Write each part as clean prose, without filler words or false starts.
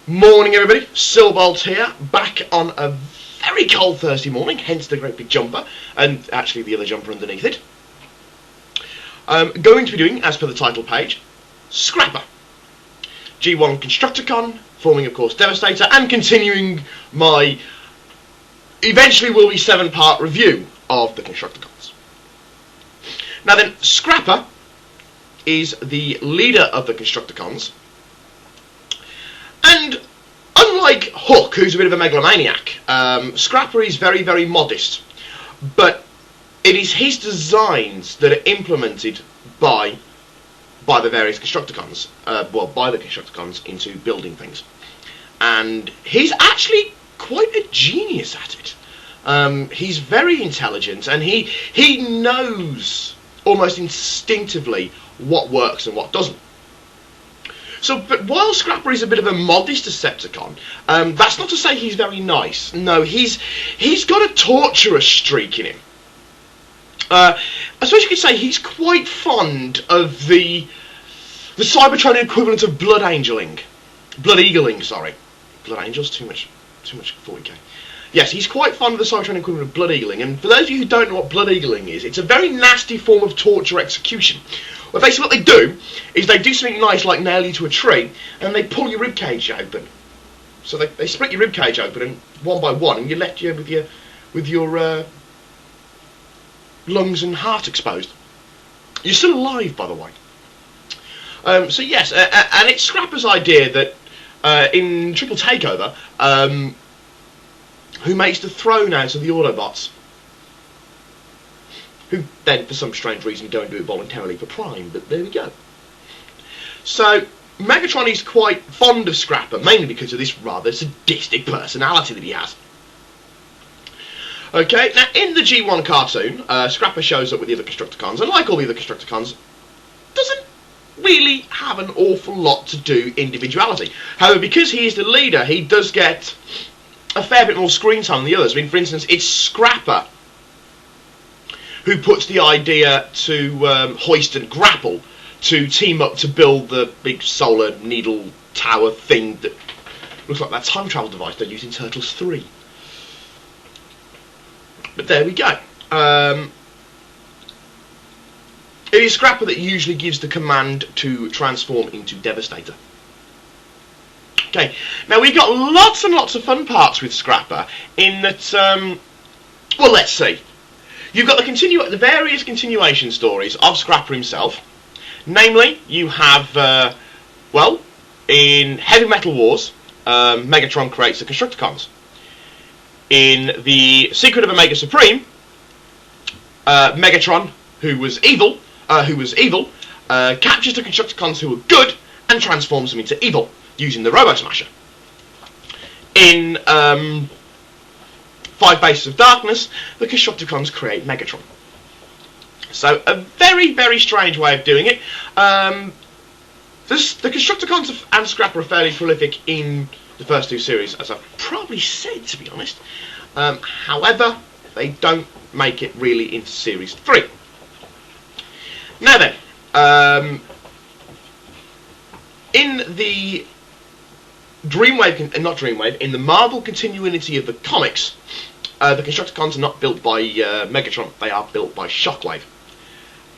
Morning everybody, Silbolt here, back on a very cold Thursday morning, hence the great big jumper, and actually the other jumper underneath it. Going to be doing, as per the title page, Scrapper. G1 Constructicon, forming of course Devastator, and continuing my eventually will be 7-part review of the Constructicons. Now then, Scrapper is the leader of the Constructicons. And unlike Hook, who's a bit of a megalomaniac, Scrapper is very, very modest. But it is his designs that are implemented by the various Constructicons, by the Constructicons into building things. And he's actually quite a genius at it. He's very intelligent, and he knows almost instinctively what works and what doesn't. So, but while Scrapper is a bit of a modest Decepticon, that's not to say he's very nice. No, he's got a torturous streak in him. I suppose you could say he's quite fond of the Cybertronian equivalent of Blood Eagling, sorry. Blood Angels, too much 40k. Yes, he's quite fond of the Cybertronian equivalent of Blood Eagling, and for those of you who don't know what Blood Eagling is, it's a very nasty form of torture execution. Well, basically what they do is they do something nice like nail you to a tree, and they pull your ribcage open. So they split your ribcage open, and one by one, and you're left with your lungs and heart exposed. You're still alive, by the way. So yes, and it's Scrapper's idea that in Triple Takeover, who makes the throne out of the Autobots, who then, for some strange reason, don't do it voluntarily for Prime, but there we go. So, Megatron is quite fond of Scrapper, mainly because of this rather sadistic personality that he has. Okay, now in the G1 cartoon, Scrapper shows up with the other Constructicons, and like all the other Constructicons, doesn't really have an awful lot to do individuality. However, because he is the leader, he does get a fair bit more screen time than the others. I mean, for instance, it's Scrapper who puts the idea to Hoist and Grapple to team up to build the big solar needle tower thing that looks like that time travel device they used in Turtles 3. But there we go. It is Scrapper that usually gives the command to transform into Devastator. Okay, now we've got lots and lots of fun parts with Scrapper in that, well, let's see. You've got the various continuation stories of Scrapper himself. Namely, you have, well, in Heavy Metal Wars, Megatron creates the Constructicons. In the Secret of Omega Supreme, Megatron, who was evil, captures the Constructicons who are good and transforms them into evil using the Robo Smasher. In 5 Bases of Darkness, the Constructicons create Megatron. So, a very, very strange way of doing it. The Constructicons and Scrapper are fairly prolific in the first 2 series, as I've probably said, to be honest. However, they don't make it really into Series 3. Now then, in the in the Marvel continuity of the comics, the Constructicons are not built by Megatron, they are built by Shockwave.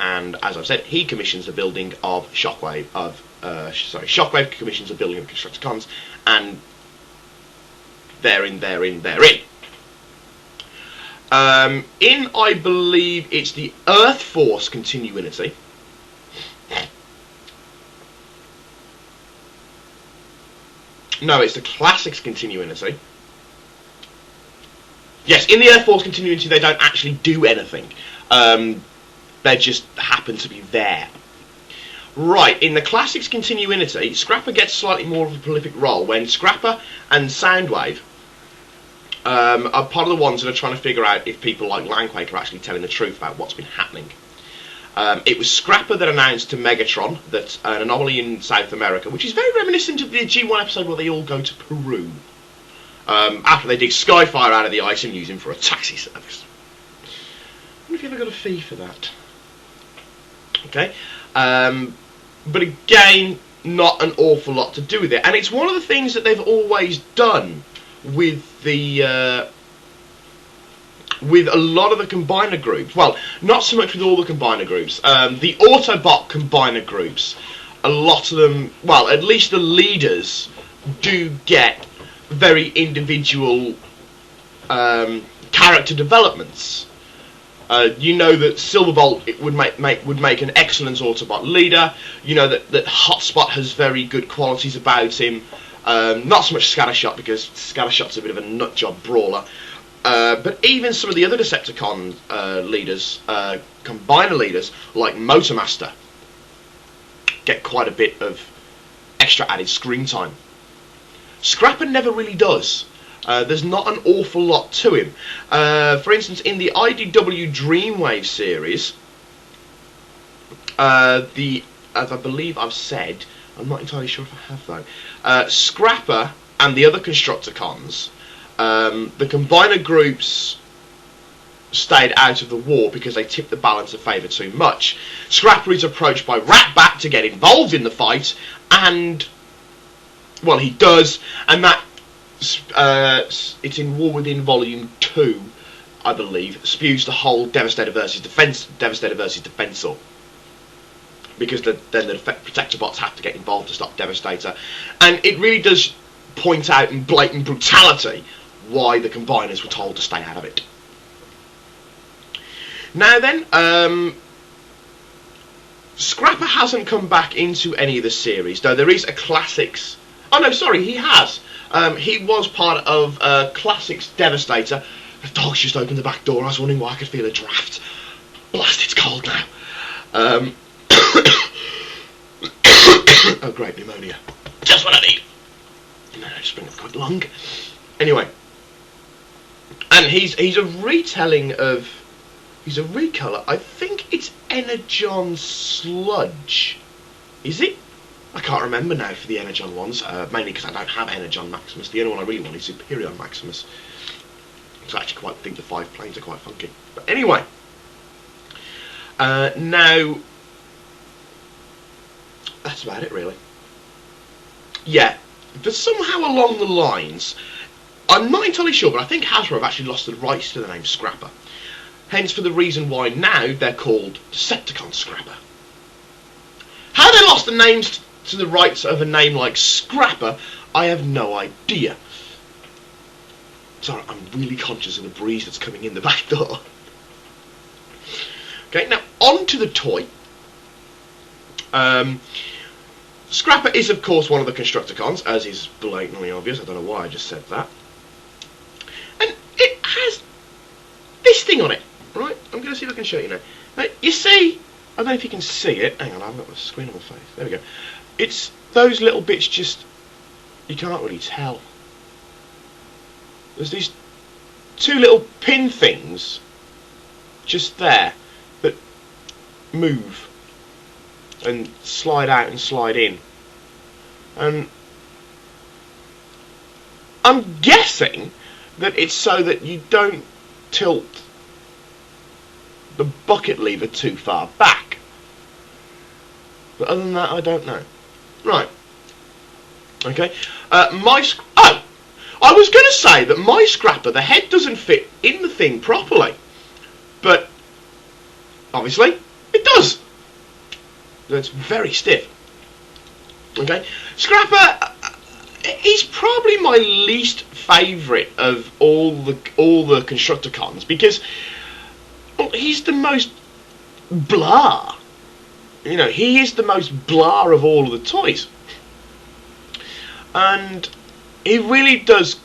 And as I've said, he commissions the building of Shockwave Shockwave commissions the building of Constructicons, and they're in. In, I believe, it's the Earth Force continuity. No, it's the Classics continuity. Yes, in the Earth Force continuity, they don't actually do anything. They just happen to be there. Right, in the Classics continuity, Scrapper gets slightly more of a prolific role when Scrapper and Soundwave are part of the ones that are trying to figure out if people like Landquake are actually telling the truth about what's been happening. It was Scrapper that announced to Megatron that an anomaly in South America, which is very reminiscent of the G1 episode where they all go to Peru, after they dig Skyfire out of the ice and use him for a taxi service. I wonder if you ever got a fee for that. Okay, but again, not an awful lot to do with it. And it's one of the things that they've always done with the with a lot of the combiner groups. Well, not so much with all the combiner groups. The Autobot combiner groups, a lot of them, well, at least the leaders do get very individual character developments. You know that Silverbolt would make an excellent Autobot leader. You know that Hotspot has very good qualities about him. Not so much Scattershot, because Scattershot's a bit of a nutjob brawler. But even some of the other Decepticon leaders, combiner leaders, like Motormaster, get quite a bit of extra added screen time. Scrapper never really does. There's not an awful lot to him. For instance, in the IDW Dreamwave series, as I believe I've said, I'm not entirely sure if I have though, Scrapper and the other Constructicons, the combiner groups stayed out of the war because they tipped the balance of favour too much. Scrapper is approached by Ratbat to get involved in the fight, and, well, he does, and that it's in War Within Volume 2, I believe, spews the whole Devastator versus Defensor. Because then the Protector bots have to get involved to stop Devastator. And it really does point out in blatant brutality why the combiners were told to stay out of it. Now then, Scrapper hasn't come back into any of the series, though there is a Classics. Oh no, sorry, he has. He was part of Classics Devastator. The dog's just opened the back door. I was wondering why I could feel a draft. Blast, it's cold now. Oh great, pneumonia. Just what I need. No, just bring up good lung. Anyway. And he's a retelling of... He's a recolour. I think it's Energon Sludge. Is it? I can't remember now for the Energon ones, mainly because I don't have Energon Maximus. The only one I really want is Superior Maximus. So I actually quite think the 5 planes are quite funky. But anyway, now, that's about it really. Yeah, but somehow along the lines, I'm not entirely sure, but I think Hasbro have actually lost the rights to the name Scrapper. Hence for the reason why now they're called Decepticon Scrapper. How they lost the names to the rights of a name like Scrapper, I have no idea. Sorry, I'm really conscious of the breeze that's coming in the back door. Okay, now on to the toy. Scrapper is of course one of the Constructicons, as is blatantly obvious. I don't know why I just said that. And it has this thing on it, right? I'm going to see if I can show you now. Now you see, I don't know if you can see it. Hang on, I've got the screen on my face. There we go. It's those little bits just... You can't really tell. There's these 2 little pin things just there that move and slide out and slide in. And I'm guessing that it's so that you don't tilt the bucket lever too far back. But other than that, I don't know. Right. Okay. I was going to say that my Scrapper, the head doesn't fit in the thing properly. But, obviously, it does. It's very stiff. Okay. Scrapper, he's probably my least favourite of all the Constructicons, because, well, he's the most blah. You know, he is the most blah of all of the toys. And he really does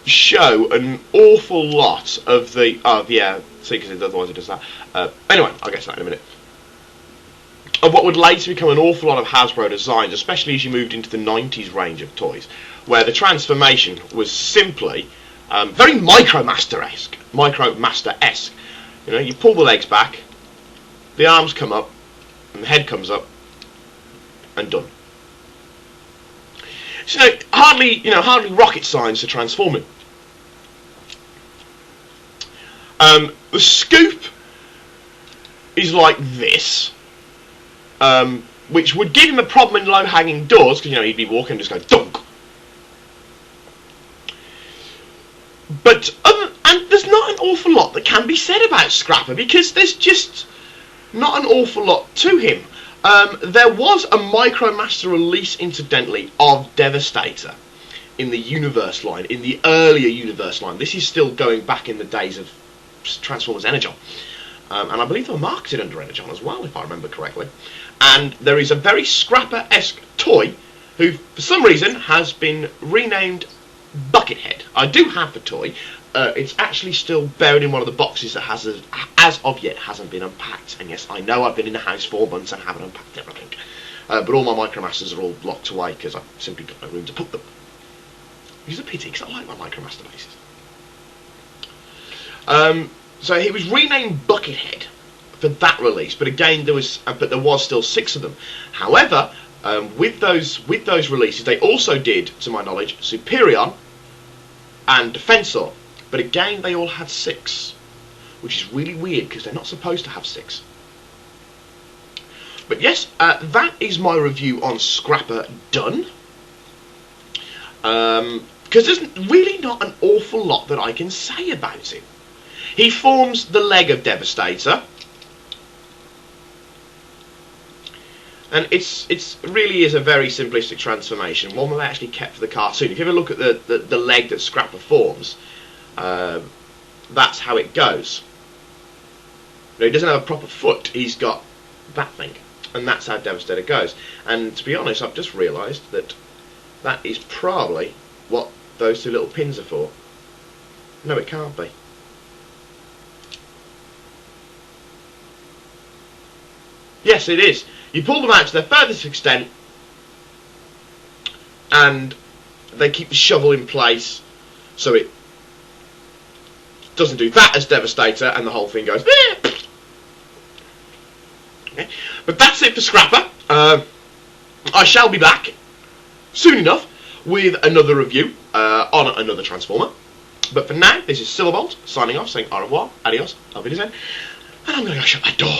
show an awful lot of the... Oh, yeah, see, because otherwise it does that. Anyway, I'll get to that in a minute. Of what would later become an awful lot of Hasbro designs, especially as you moved into the 90s range of toys, where the transformation was simply very Micromaster-esque. Micromaster-esque. You know, you pull the legs back, the arms come up, and the head comes up, and done. So hardly rocket science to transform him. The scoop is like this, which would give him a problem in low-hanging doors, because, you know, he'd be walking and just go, dunk. But, and there's not an awful lot that can be said about Scrapper, because there's just not an awful lot to him. There was a Micromaster release, incidentally, of Devastator in the Universe line, in the earlier Universe line. This is still going back in the days of Transformers Energon. And I believe they were marketed under Energon as well, if I remember correctly. And there is a very Scrapper-esque toy, who, for some reason, has been renamed Buckethead. I do have the toy. It's actually still buried in one of the boxes that has, as of yet, hasn't been unpacked. And yes, I know I've been in the house 4 months and haven't unpacked everything. But all my Micromasters are all locked away because I've simply got no room to put them. Which is a pity, because I like my Micromaster bases. So he was renamed Buckethead for that release, but again there was still 6 of them. However, with those releases, they also did, to my knowledge, Superion and Defensor. But again, they all had 6, which is really weird because they're not supposed to have 6. But yes, that is my review on Scrapper done. Because there's really not an awful lot that I can say about him. He forms the leg of Devastator, and it's really is a very simplistic transformation, one that they actually kept for the cartoon. If you ever look at the leg that Scrapper forms, that's how it goes. Now, he doesn't have a proper foot, he's got that thing, and that's how Devastator goes. And to be honest, I've just realised that that is probably what those 2 little pins are for. No, it can't be. Yes, it is. You pull them out to their furthest extent, and they keep the shovel in place, so it doesn't do that as Devastator, and the whole thing goes. Okay. But that's it for Scrapper. I shall be back soon enough with another review on another Transformer. But for now, this is Silverbolt signing off, saying au revoir, adios, auf Wiedersehen, and I'm going to go shut my door.